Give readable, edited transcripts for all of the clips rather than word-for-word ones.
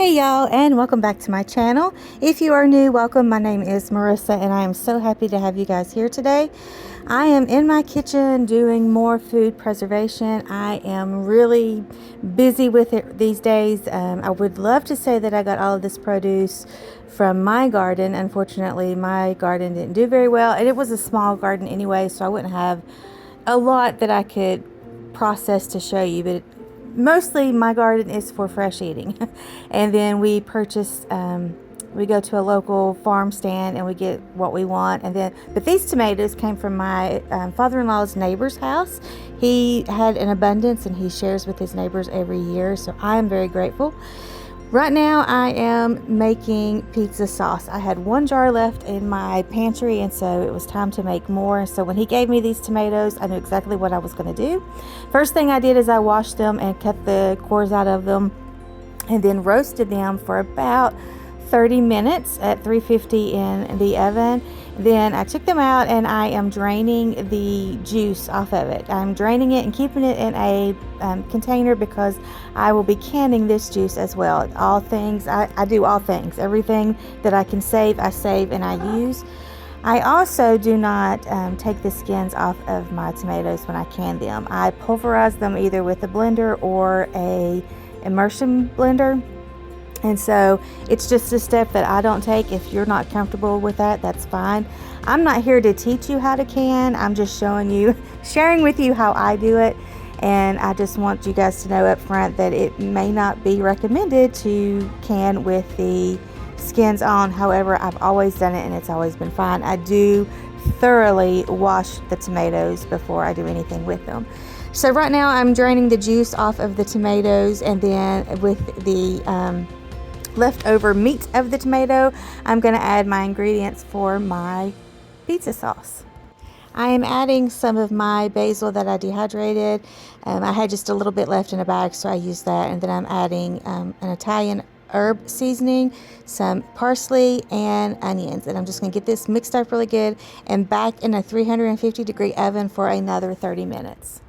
Hey y'all, and welcome back to my channel. If you are new, welcome. My name is Marissa and I am so happy to have you guys here today. I am in my kitchen doing more food preservation. I am really busy with it these days. I would love to say that I got all of this produce from my garden. Unfortunately, my garden didn't do very well, and it was a small garden anyway, so I wouldn't have a lot that I could process to show you, but mostly my garden is for fresh eating. And then we purchase, we go to a local farm stand and we get what we want. But these tomatoes came from my father-in-law's neighbor's house. He had an abundance and he shares with his neighbors every year, so I am very grateful. Right now I am making pizza sauce. I had one jar left in my pantry, and so it was time to make more. So when he gave me these tomatoes, I knew exactly what I was going to do. First thing I did is I washed them and cut the cores out of them, and then roasted them for about 30 minutes at 350 in the oven. Then I took them out and I am draining the juice off of it. I'm draining it and keeping it in a container because I will be canning this juice as well. All things, I do all things. Everything that I can save, I save and I use. I also do not take the skins off of my tomatoes when I can them. I pulverize them either with a blender or a immersion blender. And so it's just a step that I don't take. If you're not comfortable with that, that's fine. I'm not here to teach you how to can. I'm just showing you, sharing with you how I do it. And I just want you guys to know up front that it may not be recommended to can with the skins on. However, I've always done it and it's always been fine. I do thoroughly wash the tomatoes before I do anything with them. So right now I'm draining the juice off of the tomatoes, and then with the leftover meat of the tomato, I'm going to add my ingredients for my pizza sauce. I am adding some of my basil that I dehydrated. I had just a little bit left in a bag, so I used that. And then I'm adding an Italian herb seasoning, some parsley, and onions. And I'm just going to get this mixed up really good and back in a 350-degree oven for another 30 minutes.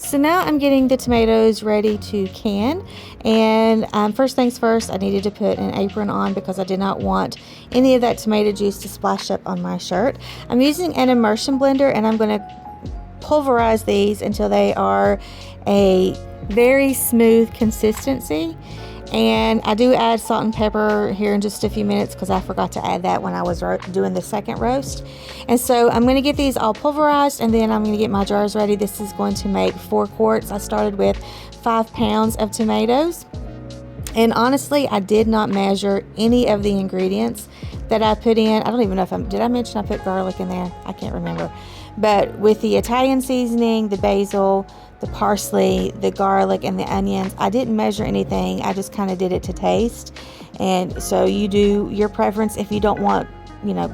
So now I'm getting the tomatoes ready to can, and first things first, I needed to put an apron on because I did not want any of that tomato juice to splash up on my shirt. I'm using an immersion blender, and I'm going to pulverize these until they are a very smooth consistency. And I do add salt and pepper here in just a few minutes because I forgot to add that when I was doing the second roast. And so I'm going to get these all pulverized, and then I'm going to get my jars ready. This is going to make 4 quarts. I started with 5 pounds of tomatoes. And honestly, I did not measure any of the ingredients that I put in. I don't even know if did I mention I put garlic in there? I can't remember. But with the Italian seasoning, the basil, the parsley, the garlic, and the onions, I didn't measure anything. I just kind of did it to taste. And so you do your preference. If you don't want,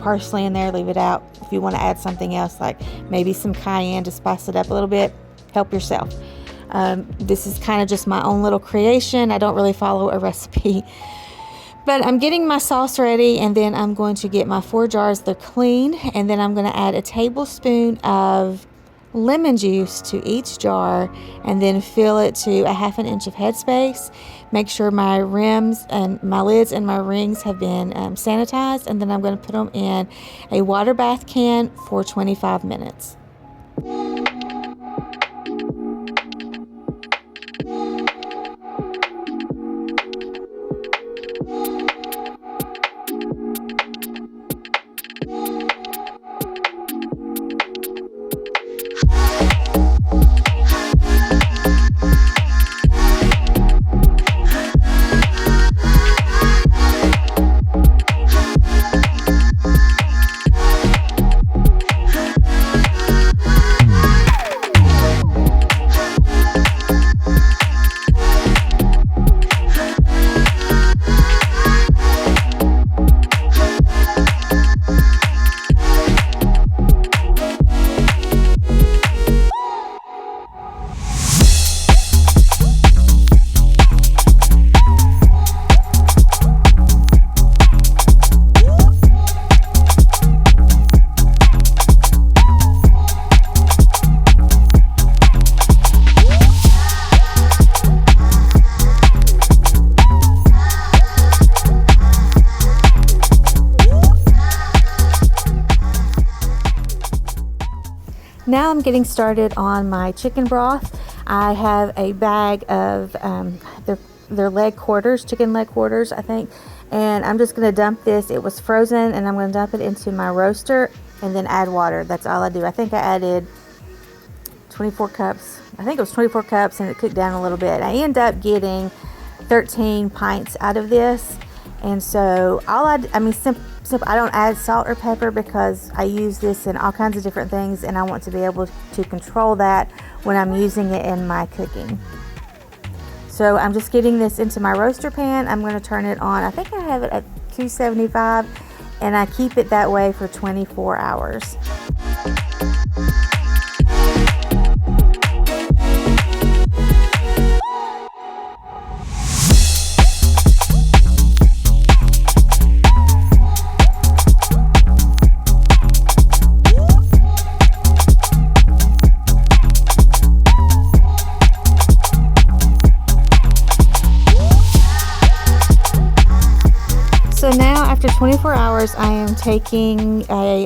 parsley in there, leave it out. If you want to add something else, like maybe some cayenne to spice it up a little bit, help yourself. This is kind of just my own little creation. I don't really follow a recipe. But I'm getting my sauce ready, and then I'm going to get my 4 jars. They're clean, and then I'm going to add a tablespoon of lemon juice to each jar, and then fill it to a 1/2 inch of headspace. Make sure my rims and my lids and my rings have been sanitized, and then I'm going to put them in a water bath can for 25 minutes. getting started on my chicken broth. I have a bag of their leg quarters, chicken leg quarters, I think. And I'm just going to dump this. It was frozen, and I'm going to dump it into my roaster and then add water. That's all I do. I think I added 24 cups. I think it was 24 cups, and it cooked down a little bit. I end up getting 13 pints out of this. And so I don't add salt or pepper because I use this in all kinds of different things, and I want to be able to control that when I'm using it in my cooking. So I'm just getting this into my roaster pan. I'm going to turn it on. I think I have it at 275, and I keep it that way for 24 hours. So now, after 24 hours, I am taking a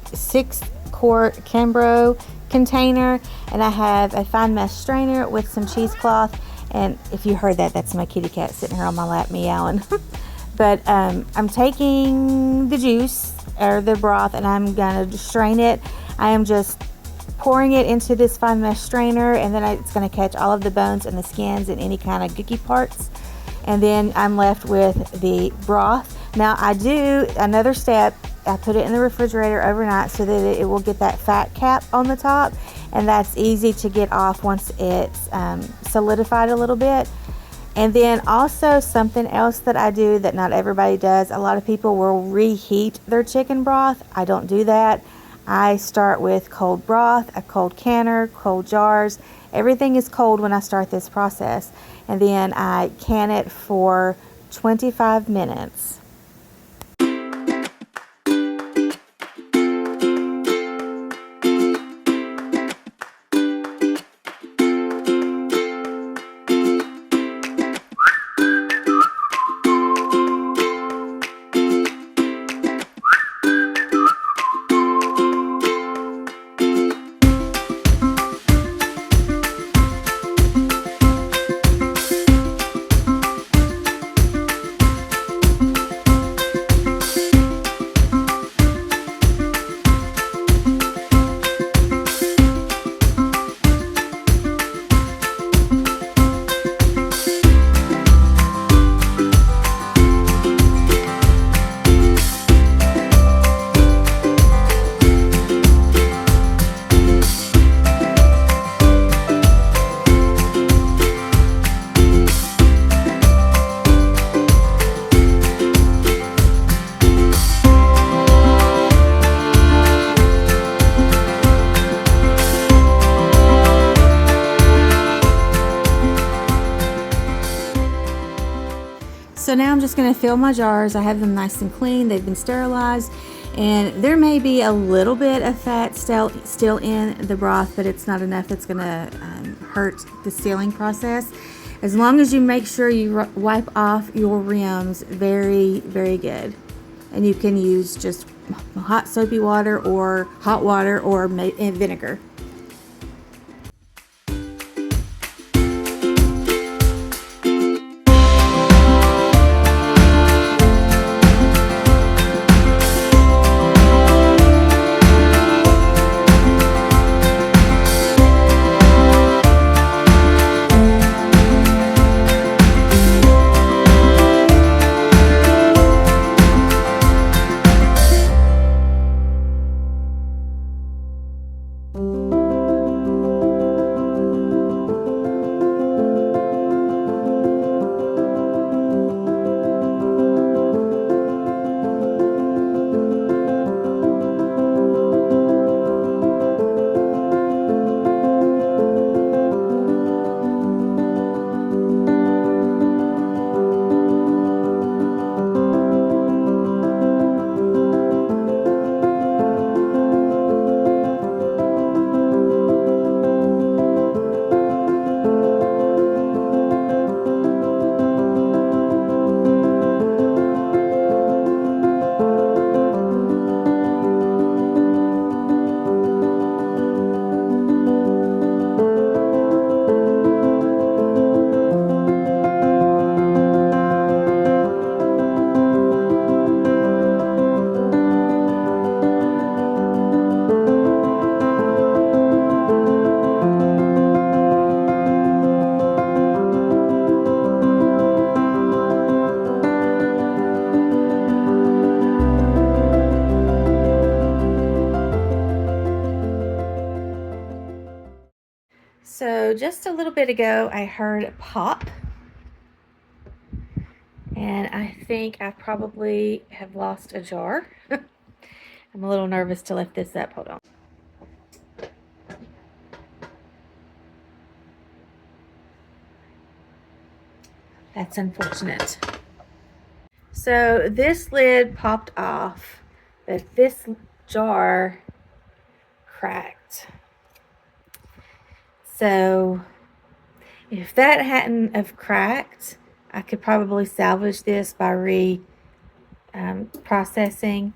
6-quart Cambro container, and I have a fine mesh strainer with some cheesecloth. And if you heard that, that's my kitty cat sitting here on my lap meowing. But I'm taking the juice or the broth, and I'm gonna strain it. I am just pouring it into this fine mesh strainer, and then it's gonna catch all of the bones and the skins and any kind of gooky parts. And then I'm left with the broth. Now I do another step. I put it in the refrigerator overnight so that it will get that fat cap on the top, and that's easy to get off once it's solidified a little bit. And then also something else that I do that not everybody does. A lot of people will reheat their chicken broth. I don't do that. I start with cold broth, a cold canner, cold jars. Everything is cold when I start this process. And then I can it for 25 minutes. So now I'm just going to fill my jars. I have them nice and clean. They've been sterilized, and there may be a little bit of fat still in the broth, but it's not enough that's going to hurt the sealing process. As long as you make sure you wipe off your rims very, very good. And you can use just hot soapy water or hot water or vinegar. So just a little bit ago, I heard a pop. And I think I probably have lost a jar. I'm a little nervous to lift this up. Hold on. That's unfortunate. So this lid popped off, but this jar cracked. So if that hadn't have cracked, I could probably salvage this by processing.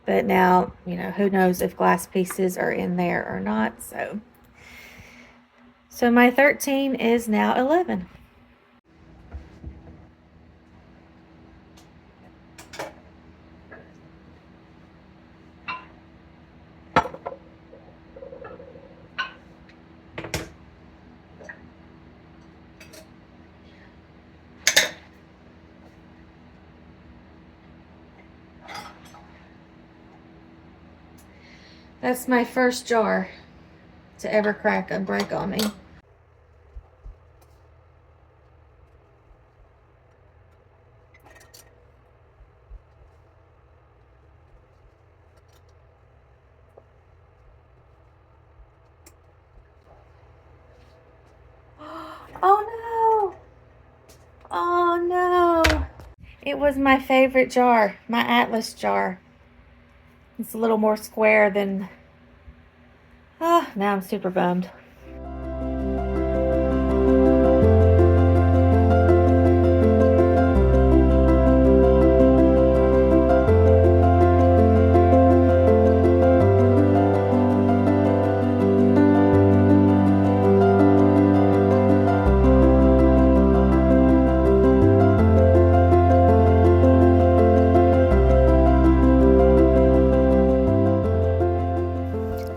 But now, you know, who knows if glass pieces are in there or not. So my 13 is now 11. That's my first jar to ever crack and break on me. Oh no! Oh no! It was my favorite jar, my Atlas jar. It's a little more square than... now I'm super bummed.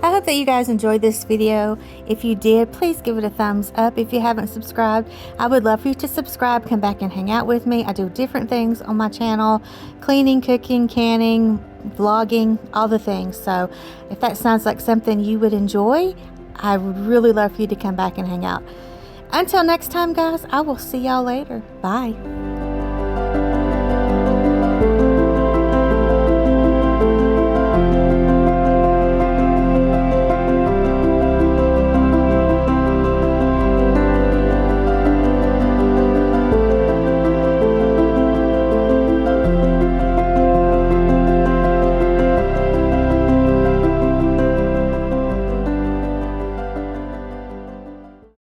I hope that you guys enjoyed this video. If you did, please give it a thumbs up. If you haven't subscribed, I would love for you to subscribe. Come back and hang out with me. I do different things on my channel: cleaning, cooking, canning, vlogging, all the things. So if that sounds like something you would enjoy, I would really love for you to come back and hang out. Until next time, guys, I will see y'all later. Bye.